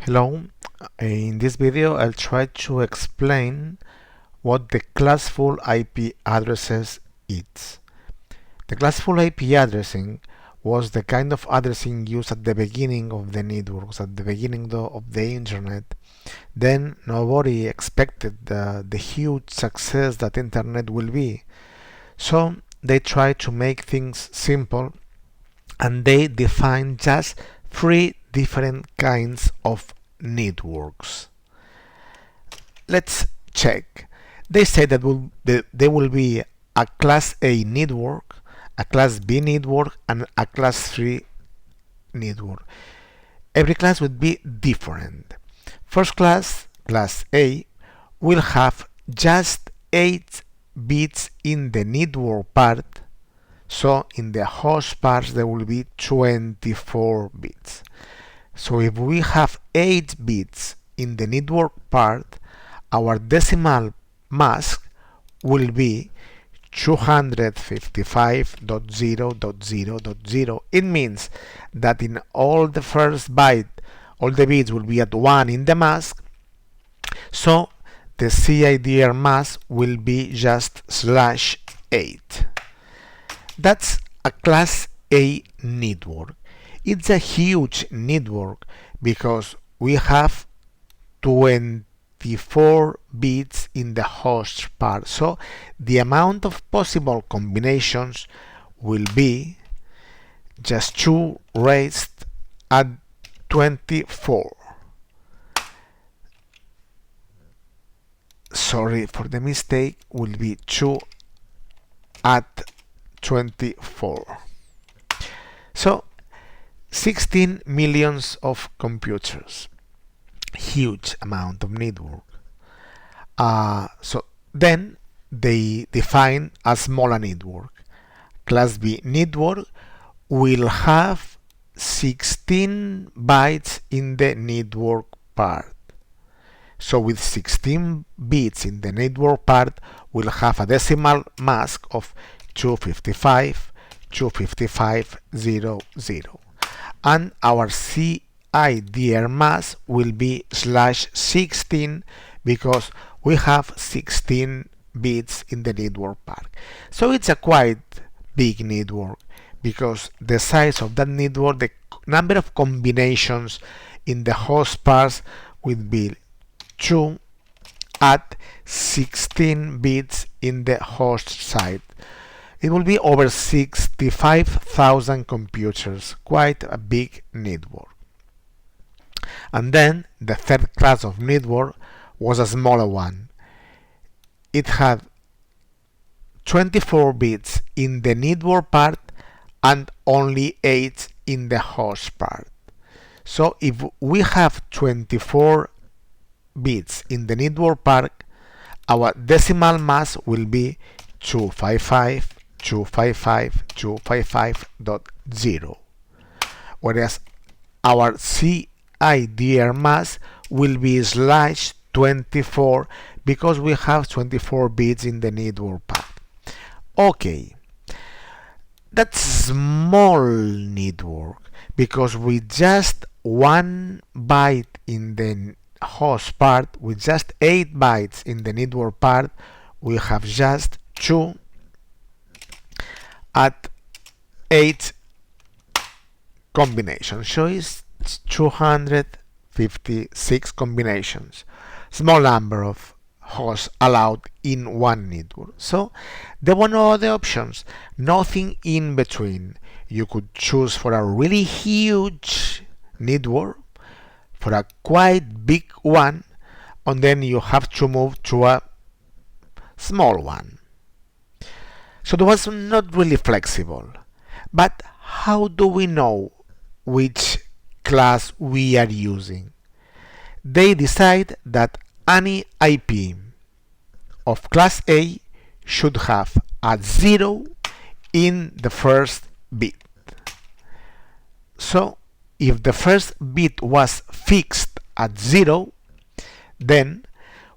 Hello, in this video I'll try to explain what the classful IP addresses is. The classful IP addressing was the kind of addressing used at the beginning of the networks, at the beginning of the internet. Then nobody expected the huge success that internet will be. So they tried to make things simple and they defined just three different kinds of networks. Let's check. They say that there will be a class A network, a class B network, and a class 3 network. Every class would be different. First class, class A, will have just 8 bits in the network part. So in the host parts there will be 24 bits. So if we have 8 bits in the network part, our decimal mask will be 255.0.0.0. It means that in all the first byte, all the bits will be at 1 in the mask, so the CIDR mask will be just /8. That's a class A network. It's a huge network because we have 24 bits in the host part. So the amount of possible combinations will be just 2 raised at 24. Sorry for the mistake, will be 2 at 24. So 16 millions of computers, huge amount of network. So then they define a smaller network. Class B network will have 16 bytes in the network part. So with 16 bits in the network part, we'll have a decimal mask of 255.0.0. And our CIDR mask will be /16 because we have 16 bits in the network part. So it's a quite big network because the size of that network, the number of combinations in the host parts will be 2 at 16 bits in the host side. It will be over 65,000 computers, quite a big network. And then the third class of network was a smaller one. It had 24 bits in the network part and only 8 in the host part. So if we have 24 bits in the network part, our decimal mask will be 255.255.255.0, whereas our CIDR mask will be /24 because we have 24 bits in the network part. Okay, that's small network because with just 1 byte in the host part, with just 8 bytes in the network part, we have just 2 at 8 combinations. So it's 256 combinations. Small number of hosts allowed in one network. So there were no other options, nothing in between. You could choose for a really huge network, for a quite big one, and then you have to move to a small one. So it was not really flexible. But how do we know which class we are using? They decide that any IP of class A should have a 0 in the first bit. So if the first bit was fixed at 0, then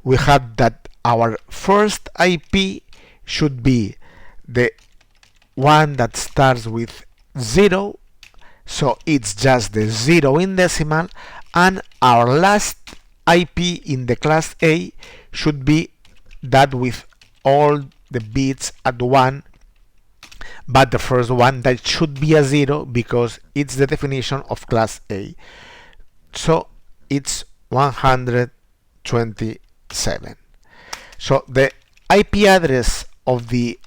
we have that our first IP should be the one that starts with 0, so it's just the 0 in decimal, and our last IP in the class A should be that with all the bits at 1, but the first one that should be a 0 because it's the definition of class A. So it's 127. So the IP address of the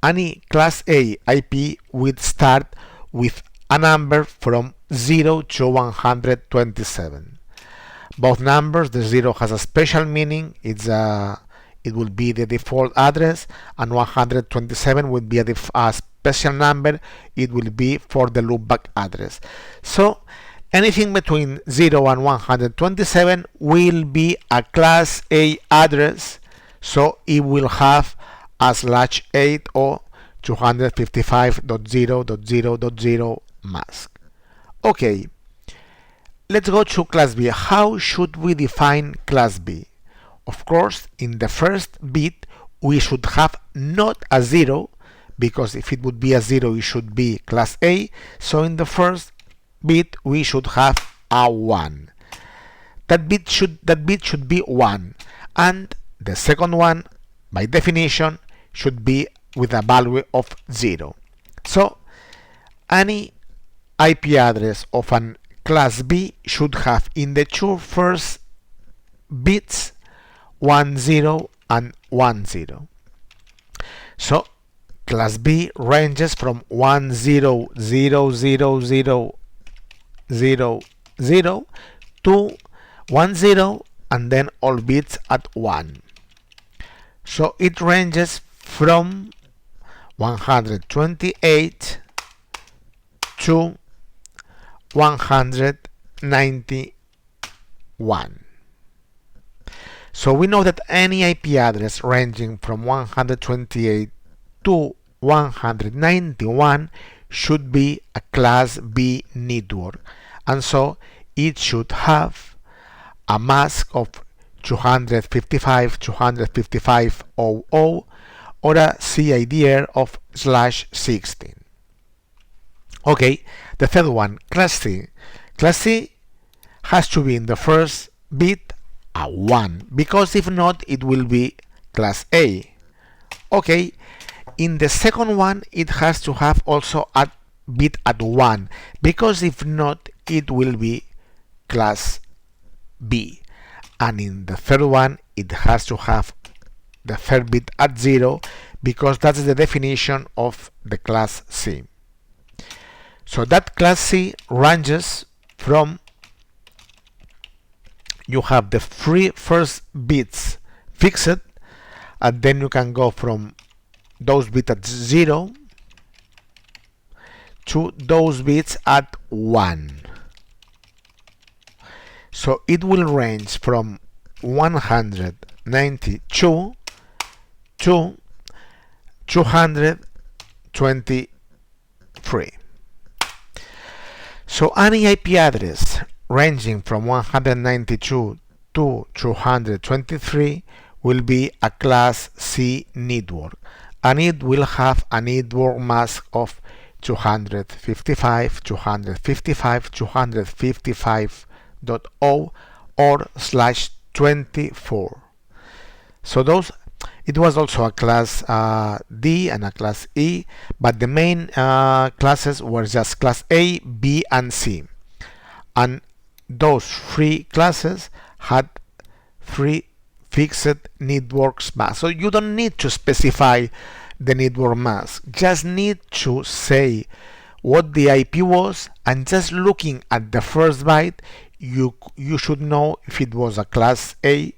any class A IP would start with a number from 0 to 127. Both numbers, the 0 has a special meaning, it will be the default address, and 127 would be a special number, it will be for the loopback address. So anything between 0 and 127 will be a class A address, so it will have a /8 or 255.0.0.0 mask. Okay, let's go to class B. How should we define class B? Of course, in the first bit we should have not a 0, because if it would be a 0 it should be class A, so in the first bit we should have a 1. That bit should be 1, and the second one by definition should be with a value of 0. So any IP address of an class B should have in the two first bits 10 and 10. So class B ranges from 100000 to 10 and then all bits at 1. So it ranges from 128 to 191. So we know that any IP address ranging from 128 to 191 should be a class B network, and so it should have a mask of 255.255.00 or a CIDR of /16. Okay, the third one, class C. Class C has to be in the first bit a 1, because if not it will be class A. Okay, in the second one it has to have also a bit at 1, because if not it will be class B. And in the third one it has to have the third bit at 0, because that's the definition of the class C. So that class C ranges from, you have the three first bits fixed, and then you can go from those bits at 0 to those bits at 1. So it will range from 192 to 223. So any IP address ranging from 192 to 223 will be a class C network, and it will have a network mask of 255, 255, 255.0 or /24. So those, it was also a class D and a class E, but the main classes were just class A, B, and C. And those three classes had three fixed networks mask. So you don't need to specify the network mask, just need to say what the IP was, and just looking at the first byte you should know if it was a class A,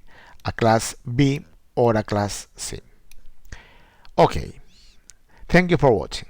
a class B, or a class C. Okay, thank you for watching.